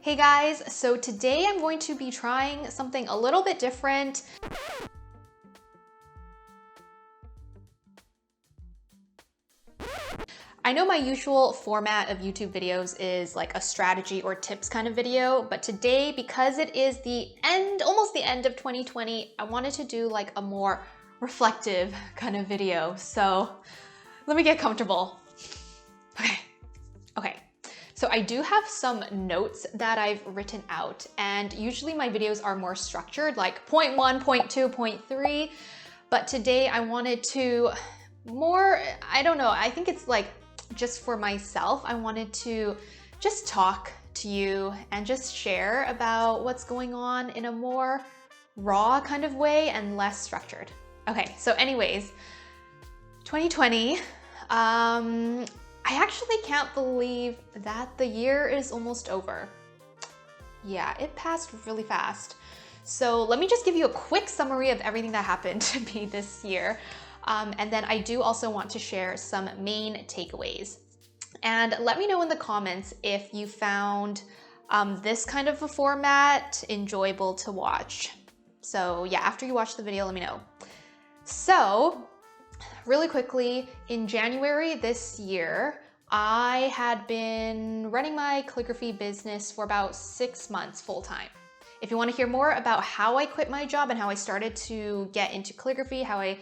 Hey guys, so today I'm going to be trying something a little bit different. I know my usual format of YouTube videos is like a strategy or tips kind of video, but today, because it is almost the end of 2020, I wanted to do like a more reflective kind of video. So let me get comfortable. Okay. So I do have some notes that I've written out, and usually my videos are more structured, like point 1, point 2, point 3. But today I wanted to I don't know, I think it's like just for myself, I wanted to just talk to you and just share about what's going on in a more raw kind of way and less structured. Okay, so anyways, 2020, I actually can't believe that the year is almost over. Yeah, it passed really fast. So let me just give you a quick summary of everything that happened to me this year. And then I do also want to share some main takeaways. And let me know in the comments if you found this kind of a format enjoyable to watch. So yeah, after you watch the video, let me know. So really quickly, in January this year, I had been running my calligraphy business for about 6 months full-time. If you want to hear more about how I quit my job and how I started to get into calligraphy, how I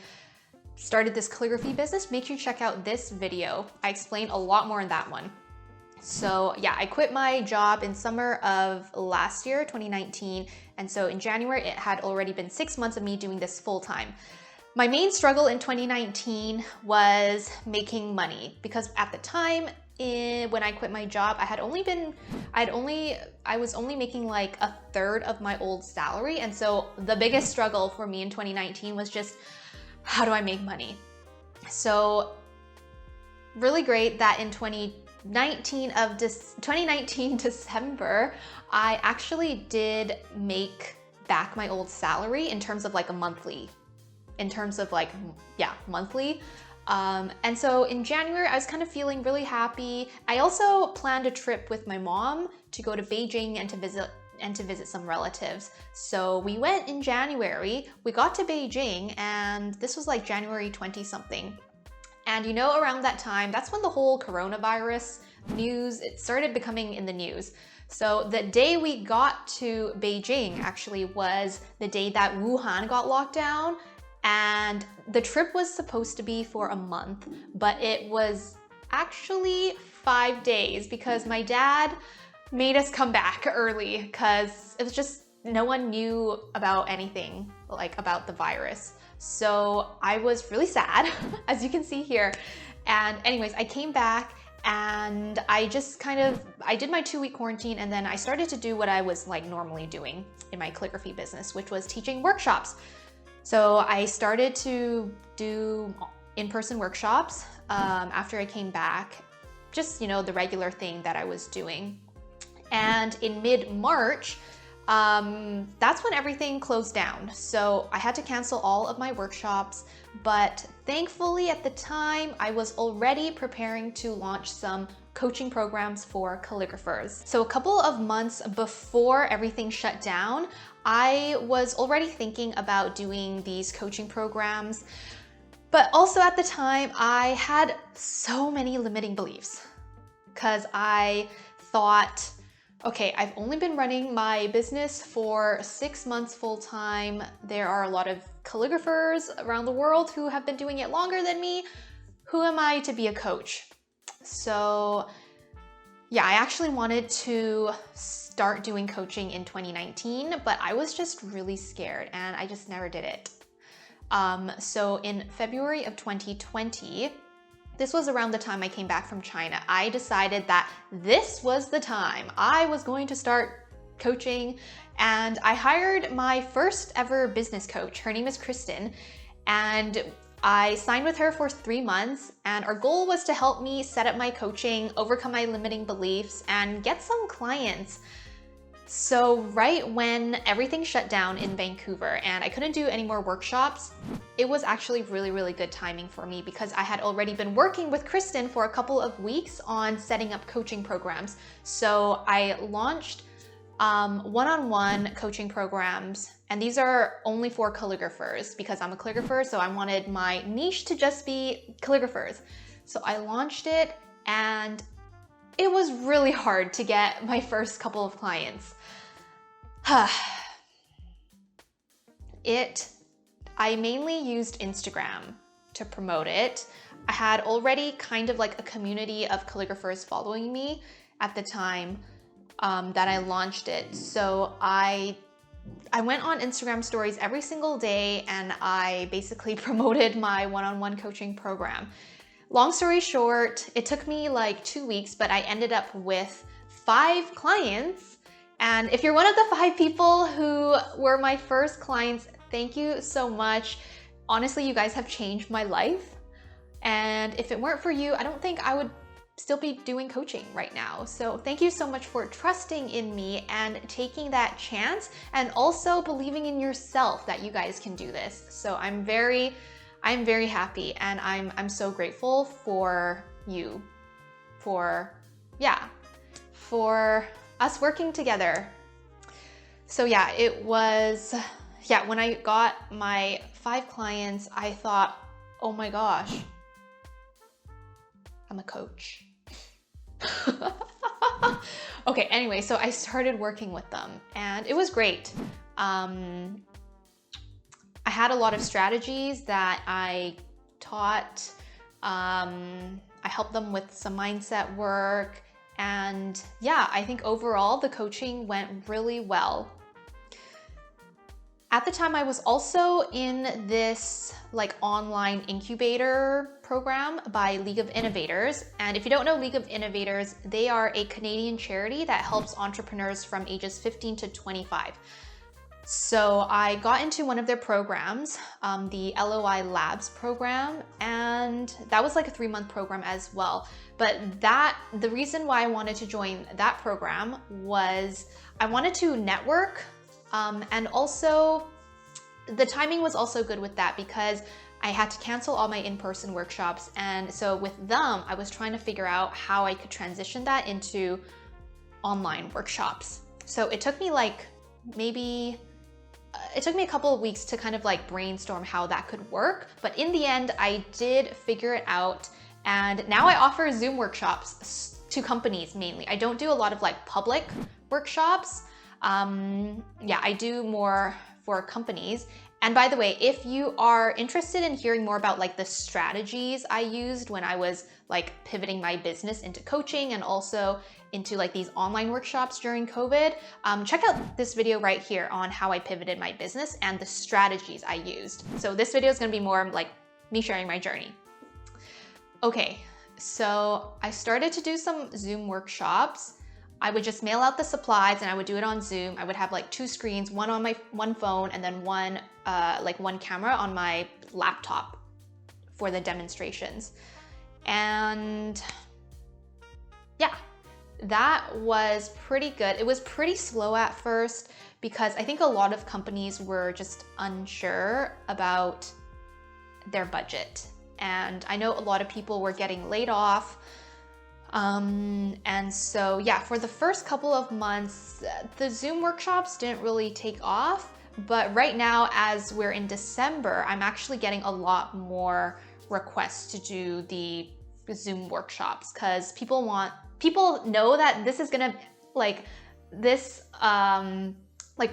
started this calligraphy business, make sure you check out this video. I explain a lot more in that one. So yeah, I quit my job in summer of last year, 2019. And so in January, it had already been 6 months of me doing this full-time. My main struggle in 2019 was making money, because at the time when I quit my job, I was only making like a third of my old salary. And so the biggest struggle for me in 2019 was just, how do I make money? So really great that in 2019 December, I actually did make back my old salary in terms of like a monthly. Monthly. And so in January, I was kind of feeling really happy. I also planned a trip with my mom to go to Beijing and to visit some relatives. So we went in January, we got to Beijing, and this was like January 20 something. And you know, around that time, that's when the whole coronavirus news, it started becoming in the news. So the day we got to Beijing actually was the day that Wuhan got locked down. And the trip was supposed to be for a month, but it was actually 5 days because my dad made us come back early because it was just, no one knew about anything like about the virus. So I was really sad, as you can see here. And anyways, I came back and I did my 2-week quarantine, and then I started to do what I was like normally doing in my calligraphy business, which was teaching workshops. So I started to do in-person workshops after I came back, just, you know, the regular thing that I was doing. And in mid-March, that's when everything closed down. So I had to cancel all of my workshops, but thankfully at the time, I was already preparing to launch some coaching programs for calligraphers. So a couple of months before everything shut down, I was already thinking about doing these coaching programs, but also at the time I had so many limiting beliefs because I thought, okay, I've only been running my business for 6 months full-time. There are a lot of calligraphers around the world who have been doing it longer than me. Who am I to be a coach? So yeah, I actually wanted to start doing coaching in 2019, but I was just really scared and I just never did it. So in February of 2020, this was around the time I came back from China, I decided that this was the time I was going to start coaching, and I hired my first ever business coach. Her name is Kristen, and I signed with her for 3 months, and our goal was to help me set up my coaching, overcome my limiting beliefs, and get some clients. So right when everything shut down in Vancouver and I couldn't do any more workshops, it was actually really, really good timing for me because I had already been working with Kristen for a couple of weeks on setting up coaching programs. So I launched one-on-one coaching programs, and these are only for calligraphers because I'm a calligrapher, so I wanted my niche to just be calligraphers. So I launched it, and it was really hard to get my first couple of clients. I mainly used Instagram to promote it. I had already kind of like a community of calligraphers following me at the time that I launched it. So I went on Instagram stories every single day, and I basically promoted my one-on-one coaching program. Long story short, it took me like 2 weeks, but I ended up with 5 clients. And if you're one of the 5 people who were my first clients, thank you so much. Honestly, you guys have changed my life. And if it weren't for you, I don't think I would still be doing coaching right now. So thank you so much for trusting in me and taking that chance, and also believing in yourself that you guys can do this. So I'm very happy, and I'm so grateful for you, for us working together. So when I got my 5 clients, I thought, oh my gosh, I'm a coach. Okay, anyway, so I started working with them, and it was great. I had a lot of strategies that I taught. I helped them with some mindset work, and I think overall the coaching went really well. At the time, I was also in this like online incubator program by League of Innovators. And if you don't know League of Innovators, they are a Canadian charity that helps entrepreneurs from ages 15 to 25. So I got into one of their programs, the LOI Labs program, and that was like a 3-month program as well. But the reason why I wanted to join that program was I wanted to network. And also, the timing was also good with that because I had to cancel all my in-person workshops. And so with them, I was trying to figure out how I could transition that into online workshops. So it took me a couple of weeks to kind of like brainstorm how that could work. But in the end, I did figure it out. And now I offer Zoom workshops to companies mainly. I don't do a lot of like public workshops. I do more for companies. And by the way, if you are interested in hearing more about like the strategies I used when I was like pivoting my business into coaching and also into like these online workshops during COVID, check out this video right here on how I pivoted my business and the strategies I used. So this video is going to be more like me sharing my journey. Okay, so I started to do some Zoom workshops. I would just mail out the supplies and I would do it on Zoom. I would have like 2 screens, one on my one phone and then one camera on my laptop for the demonstrations. And that was pretty good. It was pretty slow at first because I think a lot of companies were just unsure about their budget. And I know a lot of people were getting laid off. And so for the first couple of months, the Zoom workshops didn't really take off. But right now, as we're in December, I'm actually getting a lot more requests to do the Zoom workshops because people know that this is gonna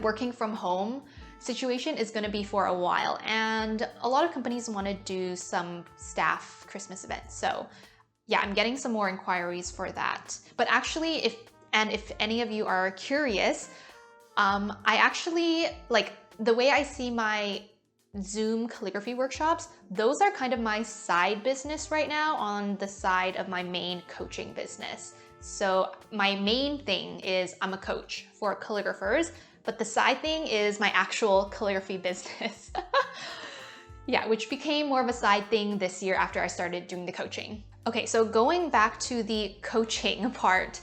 working from home situation is gonna be for a while. And a lot of companies want to do some staff Christmas events. So I'm getting some more inquiries for that. But actually, if any of you are curious, I actually the way I see my Zoom calligraphy workshops, those are kind of my side business right now on the side of my main coaching business. So my main thing is I'm a coach for calligraphers, but the side thing is my actual calligraphy business. Which became more of a side thing this year after I started doing the coaching. Okay, so going back to the coaching part,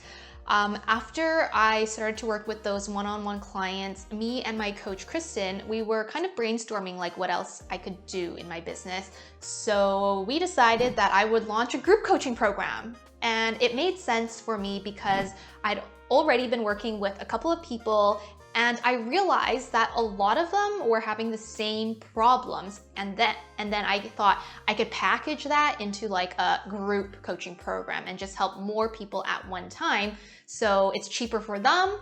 after I started to work with those one-on-one clients, me and my coach, Kristen, we were kind of brainstorming like what else I could do in my business. So we decided that I would launch a group coaching program. And it made sense for me because I'd already been working with a couple of people, and I realized that a lot of them were having the same problems. And then I thought I could package that into like a group coaching program and just help more people at one time. So it's cheaper for them,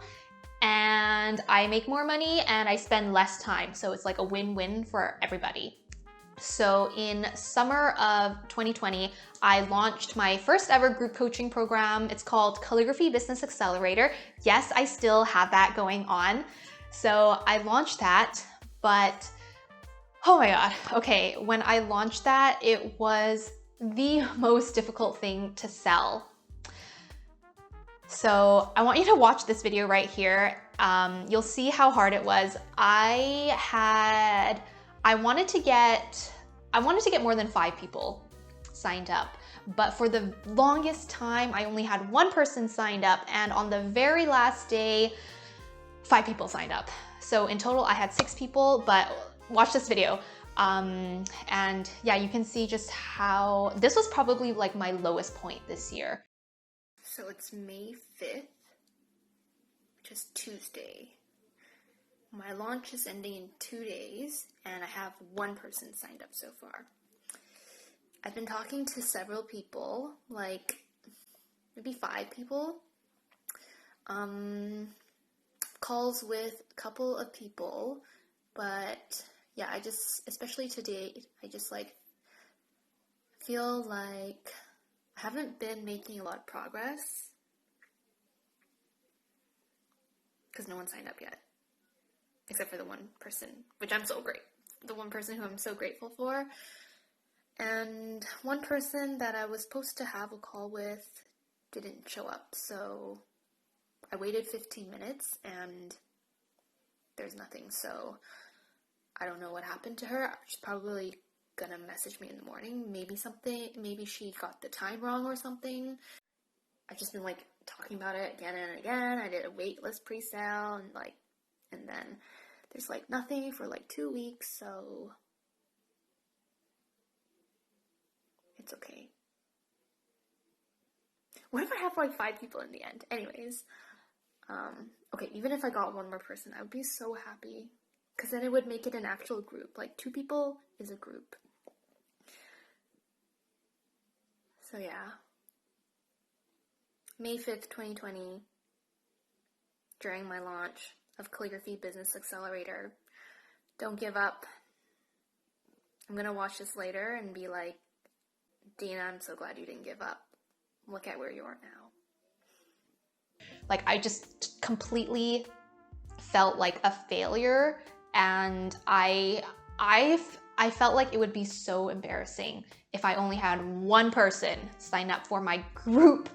and I make more money and I spend less time. So it's like a win-win for everybody. So in summer of 2020, I launched my first ever group coaching program. It's called Calligraphy Business Accelerator. Yes, I still have that going on. So I launched that, but oh my God. Okay, when I launched that, it was the most difficult thing to sell. So I want you to watch this video right here. You'll see how hard it was. I wanted to get more than 5 people signed up, but for the longest time, I only had 1 person signed up, and on the very last day, 5 people signed up. So in total, I had 6 people, but watch this video. And yeah, you can see just how this was probably like my lowest point this year. So it's May 5th, which is Tuesday. My launch is ending in 2 days, and I have 1 person signed up so far. I've been talking to several people, like maybe 5 people. Calls with a couple of people, but yeah, especially today, I just like feel like I haven't been making a lot of progress because no one signed up yet. Except for the 1 person, which I'm so great. The 1 person who I'm so grateful for. And 1 person that I was supposed to have a call with didn't show up. So I waited 15 minutes and there's nothing. So I don't know what happened to her. She's probably gonna message me in the morning. Maybe she got the time wrong or something. I've just been like talking about it again and again. I did a waitlist pre-sale and then there's like nothing for like 2 weeks, so it's okay. What if I have like 5 people in the end? Anyways, okay, even if I got 1 more person, I would be so happy because then it would make it an actual group. Like 2 people is a group. So yeah, May 5th, 2020, during my launch of Calligraphy Business Accelerator. Don't give up. I'm gonna watch this later and be like, Dina, I'm so glad you didn't give up. Look at where you are now. Like I just completely felt like a failure, and I felt like it would be so embarrassing if I only had 1 person sign up for my group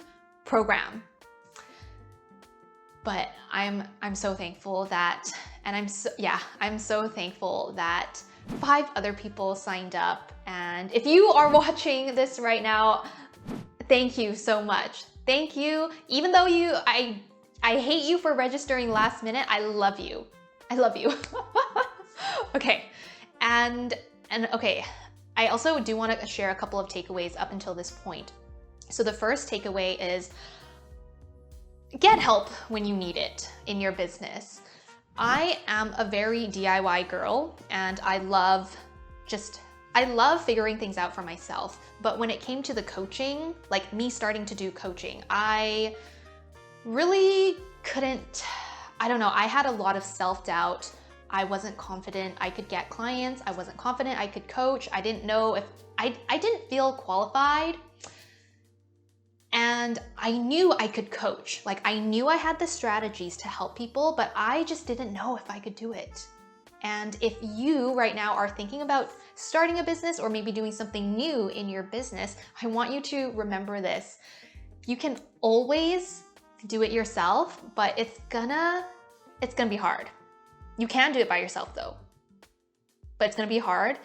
program. But I'm so thankful that, and I'm so thankful that 5 other people signed up. And if you are watching this right now, thank you so much. Thank you. Even though I hate you for registering last minute, I love you. I love you. Okay. And okay, I also do want to share a couple of takeaways up until this point. So the first takeaway is get help when you need it in your business. I am a very DIY girl, and I love figuring things out for myself. But when it came to the coaching, like me starting to do coaching, I really couldn't, I don't know, I had a lot of self-doubt. I wasn't confident I could get clients. I wasn't confident I could coach. I didn't know if, I didn't feel qualified. And I knew I could coach. Like I knew I had the strategies to help people, but I just didn't know if I could do it. And if you right now are thinking about starting a business or maybe doing something new in your business, I want you to remember this. You can always do it yourself, but it's gonna be hard. You can do it by yourself though, but it's gonna be hard.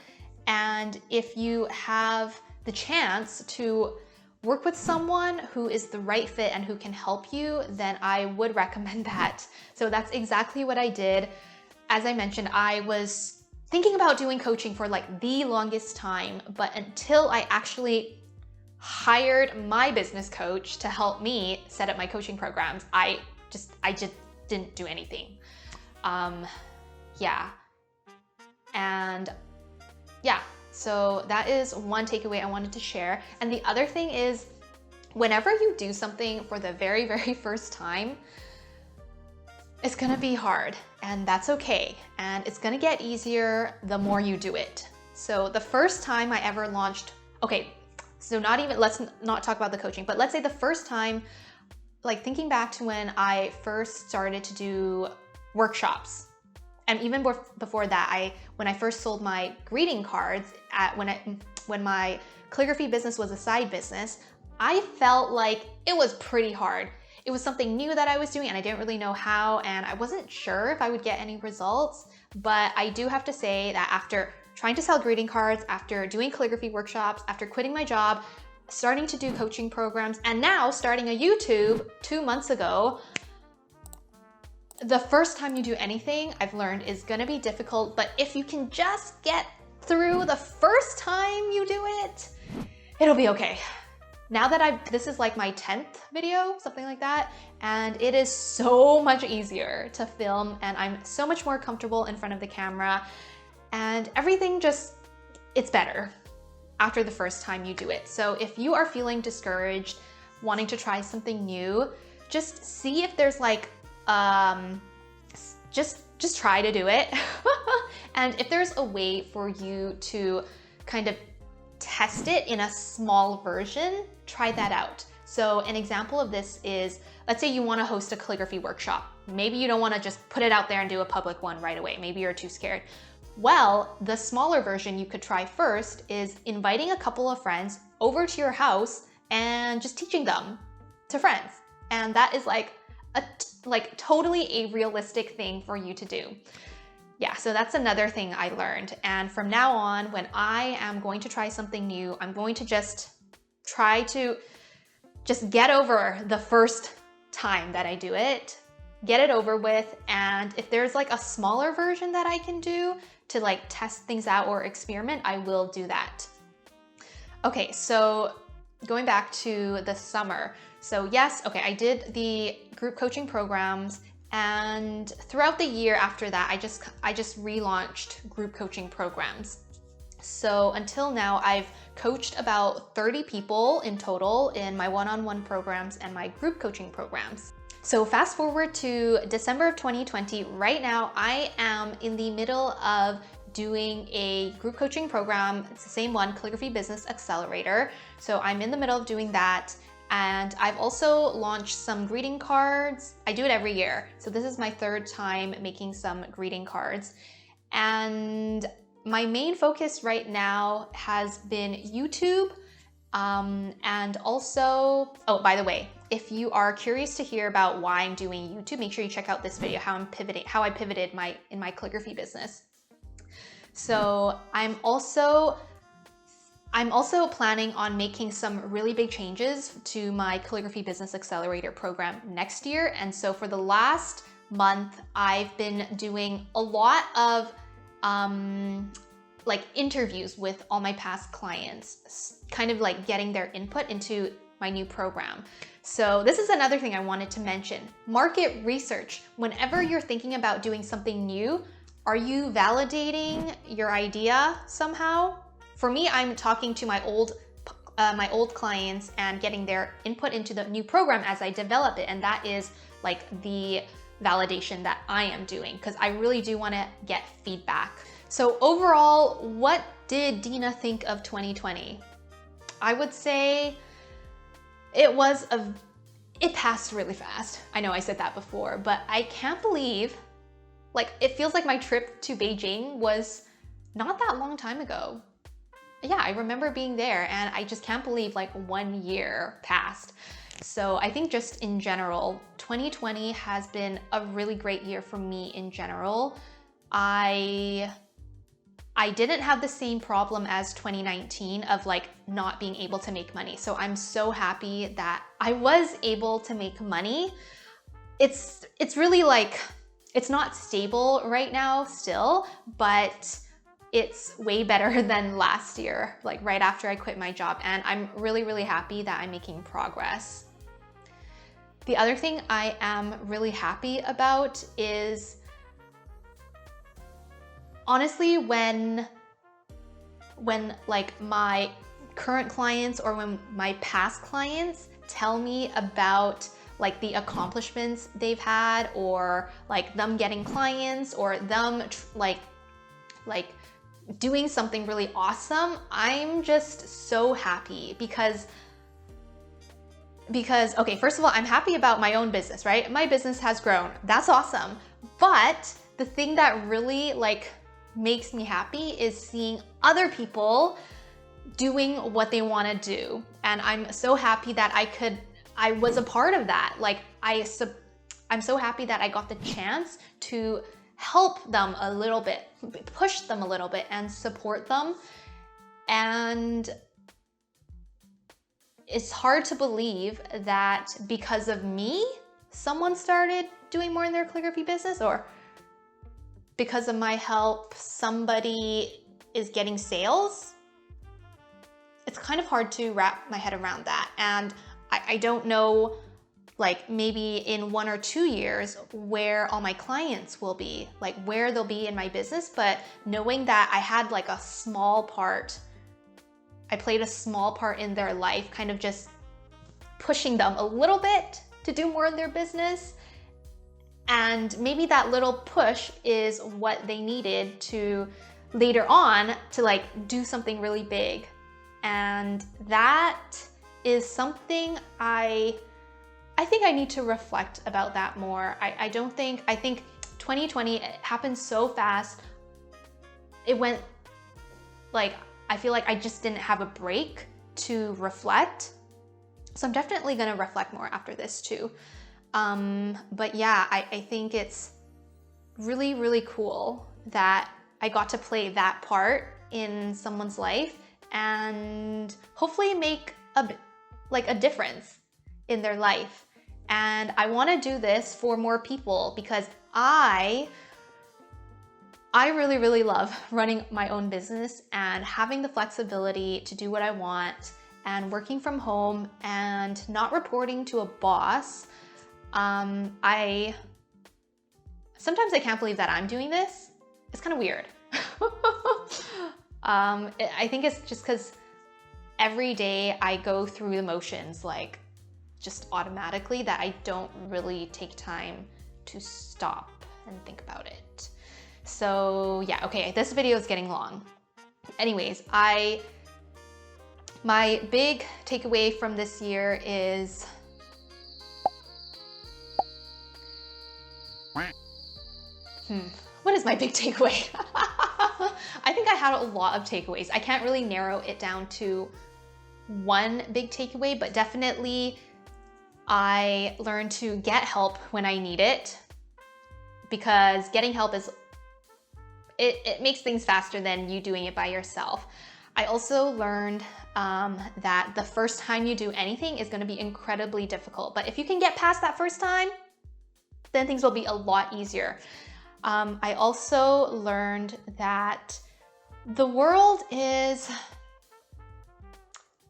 And if you have the chance to work with someone who is the right fit and who can help you, then I would recommend that. So that's exactly what I did. As I mentioned, I was thinking about doing coaching for like the longest time, but until I actually hired my business coach to help me set up my coaching programs. I just didn't do anything. Yeah. And yeah, so that is one takeaway I wanted to share. And the other thing is, whenever you do something for the very, very first time, it's gonna be hard, and that's okay. And it's gonna get easier the more you do it. So the first time I ever launched, okay, so let's not talk about the coaching, but let's say the first time, like thinking back to when I first started to do workshops. And even before that, when I first sold my greeting cards when my calligraphy business was a side business, I felt like it was pretty hard. It was something new that I was doing and I didn't really know how, and I wasn't sure if I would get any results. But I do have to say that after trying to sell greeting cards, after doing calligraphy workshops, after quitting my job, starting to do coaching programs, and now starting a YouTube 2 months ago, the first time you do anything, I've learned, is gonna be difficult, but if you can just get through the first time you do it, it'll be okay. Now that this is like my 10th video, something like that, and it is so much easier to film, and I'm so much more comfortable in front of the camera, and everything it's better after the first time you do it. So if you are feeling discouraged, wanting to try something new, just see if there's like, just try to do it. And if there's a way for you to kind of test it in a small version, try that out. So an example of this is, let's say you want to host a calligraphy workshop. Maybe you don't want to just put it out there and do a public one right away. Maybe you're too scared. Well, the smaller version you could try first is inviting a couple of friends over to your house and just teaching them to friends. And that is like totally a realistic thing for you to do. Yeah, so that's another thing I learned. And from now on, when I am going to try something new, I'm going to just try to just get over the first time that I do it, get it over with. And if there's like a smaller version that I can do to like test things out or experiment, I will do that. Okay, so going back to the summer. So yes, okay, I did the group coaching programs, and throughout the year after that, I just relaunched group coaching programs. So until now, I've coached about 30 people in total in my one-on-one programs and my group coaching programs. So fast forward to December of 2020, right now I am in the middle of doing a group coaching program. It's the same one, Calligraphy Business Accelerator. So I'm in the middle of doing that. And I've also launched some greeting cards. I do it every year. So this is my third time making some greeting cards. And my main focus right now has been YouTube. And also, oh, by the way, if you are curious to hear about why I'm doing YouTube, make sure you check out this video, how I pivoted in my calligraphy business. So I'm also planning on making some really big changes to my Calligraphy Business Accelerator program next year. And so for the last month, I've been doing a lot of like interviews with all my past clients, kind of like getting their input into my new program. So this is another thing I wanted to mention. Market research. Whenever you're thinking about doing something new, are you validating your idea somehow? For me, I'm talking to my old clients and getting their input into the new program as I develop it. And that is like the validation that I am doing, because I really do want to get feedback. So overall, what did Dina think of 2020? I would say it passed really fast. I know I said that before, but I can't believe, like, it feels like my trip to Beijing was not that long time ago. Yeah, I remember being there, and I just can't believe like 1 year passed. So I think just in general, 2020 has been a really great year for me in general. I didn't have the same problem as 2019 of like not being able to make money. So I'm so happy that I was able to make money. It's really like, it's not stable right now still, but it's way better than last year, like right after I quit my job. And I'm really, really happy that I'm making progress. The other thing I am really happy about is, honestly, when like my current clients or when my past clients tell me about like the accomplishments they've had, or like them getting clients, or them like doing something really awesome, I'm just so happy because okay, first of all, I'm happy about my own business, right? My business has grown. That's awesome. But the thing that really like makes me happy is seeing other people doing what they want to do. And I'm so happy that I was a part of that. Like I'm so happy that I got the chance to help them a little bit, push them a little bit, and support them. And it's hard to believe that because of me, someone started doing more in their calligraphy business, or because of my help, somebody is getting sales. It's kind of hard to wrap my head around that. And I don't know, like maybe in 1 or 2 years where all my clients will be, like where they'll be in my business, but knowing that I had like a small part, I played a small part in their life, kind of just pushing them a little bit to do more in their business. And maybe that little push is what they needed to later on to like do something really big. And that is something I think I need to reflect about that more. I think 2020 happened so fast. It went like, I feel like I just didn't have a break to reflect. So I'm definitely gonna reflect more after this too. But yeah, I think it's really, really cool that I got to play that part in someone's life and hopefully make a difference in their life. And I want to do this for more people because I really, really love running my own business and having the flexibility to do what I want and working from home and not reporting to a boss. Sometimes I can't believe that I'm doing this. It's kind of weird. I think it's just because every day I go through the motions like just automatically that I don't really take time to stop and think about it. So yeah, okay, this video is getting long. Anyways, my big takeaway from this year is what is my big takeaway? I think I had a lot of takeaways. I can't really narrow it down to one big takeaway, but definitely I learned to get help when I need it, because getting help it makes things faster than you doing it by yourself. I also learned that the first time you do anything is going to be incredibly difficult, but if you can get past that first time, then things will be a lot easier. I also learned that the world is,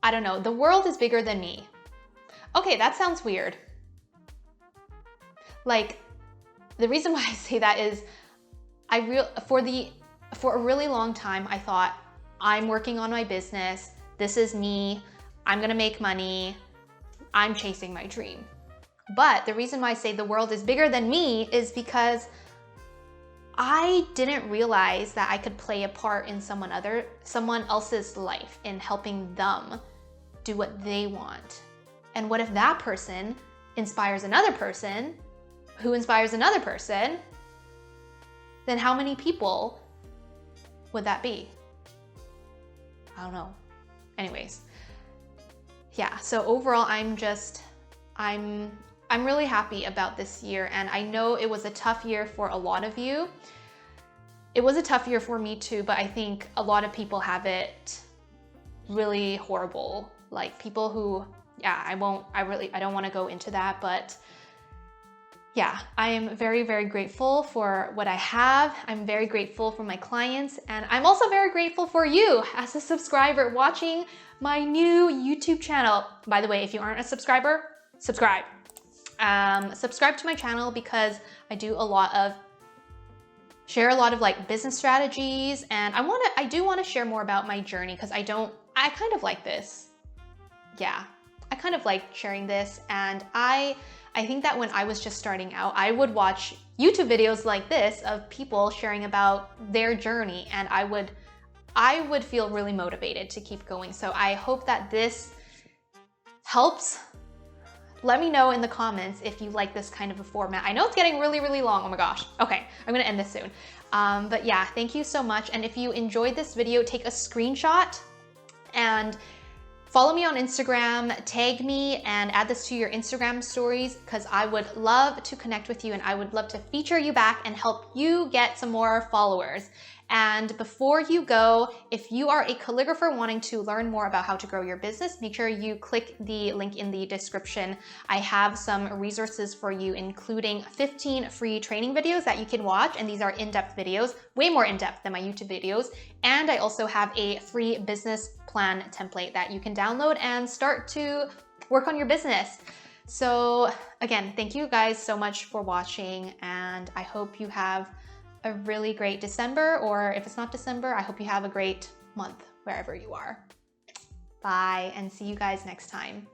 I don't know, the world is bigger than me. Okay, that sounds weird. Like, the reason why I say that is for a really long time, I thought, I'm working on my business. This is me. I'm gonna make money. I'm chasing my dream. But the reason why I say the world is bigger than me is because I didn't realize that I could play a part in someone else's life in helping them do what they want. And what if that person inspires another person who inspires another person? Then how many people would that be? I don't know. Anyways, yeah, so overall I'm really happy about this year, and I know it was a tough year for a lot of you. It was a tough year for me too, but I think a lot of people have it really horrible. Like people who, yeah, I don't want to go into that, but yeah, I am very, very grateful for what I have. I'm very grateful for my clients, and I'm also very grateful for you as a subscriber watching my new YouTube channel. By the way, if you aren't a subscriber, subscribe. Subscribe to my channel because I do share a lot of like business strategies, and I do want to share more about my journey because I kind of like this. Yeah, I kind of like sharing this, and I think that when I was just starting out, I would watch YouTube videos like this of people sharing about their journey, and I would feel really motivated to keep going. So I hope that this helps. Let me know in the comments if you like this kind of a format. I know it's getting really, really long. Oh my gosh. Okay, I'm gonna end this soon. But yeah, thank you so much. And if you enjoyed this video, take a screenshot and follow me on Instagram, tag me, and add this to your Instagram stories because I would love to connect with you and I would love to feature you back and help you get some more followers. And before you go, if you are a calligrapher wanting to learn more about how to grow your business, make sure you click the link in the description. I have some resources for you, including 15 free training videos that you can watch. And these are in-depth videos, way more in-depth than my YouTube videos. And I also have a free business plan template that you can download and start to work on your business. So again, thank you guys so much for watching, and I hope you have a really great December, or if it's not December, I hope you have a great month wherever you are. Bye, and see you guys next time.